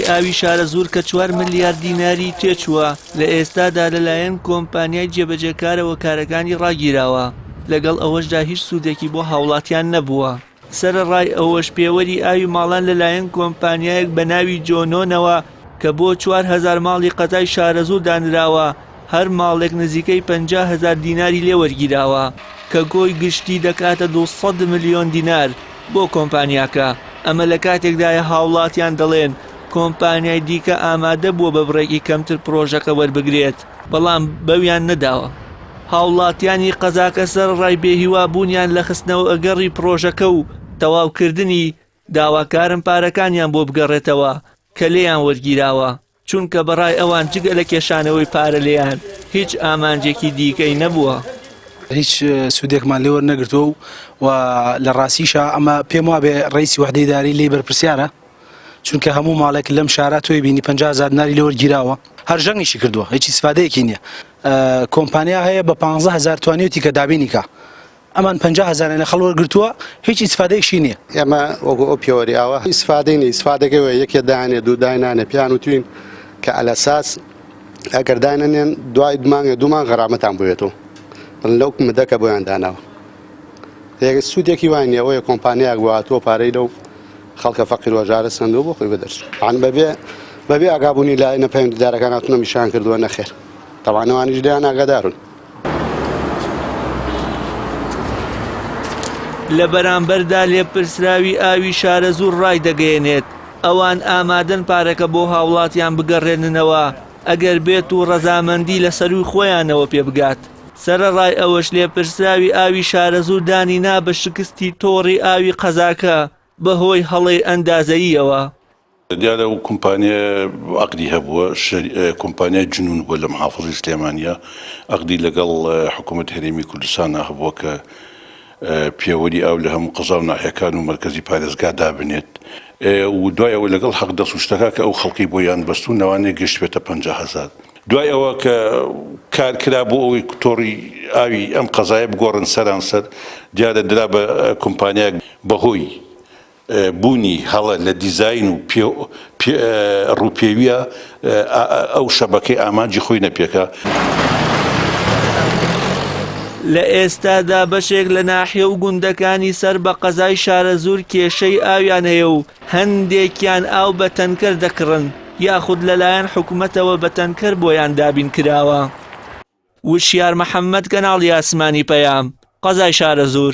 ئاوی شارەزور کە 4 ملیار دیناری تێچووە لە ئێستادا لەلایەن کۆمپانیای جێبەجێکارەوە کارەکانی ڕاگیراوە لەگەڵ ئەوەشدا هیچ سوودێکی بۆ هاوڵاتیان نەبووە. سەرەڕای ئەوەش پێوەری ئاوی ماڵان لەلایەن کۆمپانیایەک بە ناوی جۆنۆنەوە کە بۆ 4,000 ماڵی قەزای شارەزور دانراوە هەر ماڵێک نزیکەی 50,000 دیناری لێ وەرگیراوە کە گۆی گشتی دەکاتە 200 ملیۆن دینار بۆ کۆمپانیاکە. ئەمە لە کاتێکدایە هاوڵاتیان دەڵێن کۆمپانیای دیکە ئامادە بووە بە بڕێکی کەمتر پرۆژەکە وەربگرێت بەڵام بەویان نەداوە. هاوڵاتیانی قەزاکە سەرڕای بێهیوا بوونیان لە خستنەوە ئەگەڕی پرۆژەکە و تەواوکردنی داواکارم پارەکانیان بۆ بگەڕێتەوە کە لێیان وەرگیراوە چونکە بەڕای ئەوان جگە لە کێشانەوەی پارە لێیان هیچ ئامانجێکی دیکەی نەبووە. هیچ سوودێکمان لێوە نەگرتووە و لە ڕاستیشە ئەمە پێم وابێ ڕیسی وحدەی داری لێ بەرپرسیارە چونکە هەموو ماڵێک لەم شارە تۆی بینی 50,000 دیناری لێ وەرگیراوە هەر ژەنگیشی کردووە هیچی سفادەیەکی نییە. کۆمپانیا هەیە بە 15,000 توانێتی کە دابینی کە ئەمان 50,000 لە خەڵ وەرگرتووە هیچی سفادەیەکی نییە. ئێمە وەکو ئەو پیاوەریاوە سفادەی نی سفادەکەوە یەکێ دانێ دوو داینانێ پیان وتوین کە ئەلەساس ئەگەر داینەنێن دوای دومان غەرامەتان بوێتەوە لەو مدەکە بۆیان داناوە. سوودێکی وانە ئەوەیە کۆمپانیاک بواتەوە پارەی لەو خەڵکە فەقیر وەژارە سندوو بۆ خۆی بەدەرچ بەبێ ئاگابوونی لای نەپەیوەندیدارەکان هاتوونە میشان کردووە نەخێر تەوانەوانیش لیان ئاگادارن. لە بەرامبەردا لێپرسراوی ئاوی شارەزور ڕای دەگەیەنێت ئەوان ئامادەن پارەکە بۆ هاوڵاتیان بگەڕێننەوە ئەگەر بێت و ڕەزامەندی لە سەروی خۆیانەوە پێ بگات. سەرەڕای ئەوەش لێپرسراوی ئاوی شارەزور دانی نا بە شکستی تۆڕی ئاوی قەزاکە بەهۆی هەڵەی ئەندازەییەوە. دیارە و کۆمپانیا عەقدی هەبووە کۆمپانیای جنون بووە لە محافظەی سلێمانیە عەقدی لەگەڵ حکوومەت هەرێمی کوردستانە هەبووە کە پێوەری ئاو لە هەموو قەزا و ناحیەکان و مەرکەزی پارێزگا دابنێت و دوای ئەوە لەگەڵ حەق دەسوشتەکە کە ئەو خەڵکی بۆیان بەستون نەوانێ گەشت بێتە 50,000. دوای ئەوە کە کارکرا بۆ ئەوەی تۆڕی ئاوی ئەم قەزایە بگۆڕن سەرانسەر دیارە درا بە کۆمپانیا بەهۆی بوونی هەڵە لە دیزاین و ڕووپێویە ئەو شەبەکەی ئامانجی خۆی نەپێکە. لە ئێستادا بەشێک لە ناحیە و گوندەکانی سەر بە قەزای شارەزور کێشەی ئاویان هەیە و هەندێکیان ئاو بە تەنکەر دەکڕن یاخود لەلایەن حکوومەتەوە بە تەنکەر بۆیان دابین کراوە. وشیار محەممەد کەناڵی ئاسمانی پەیام قەزای شارەزور.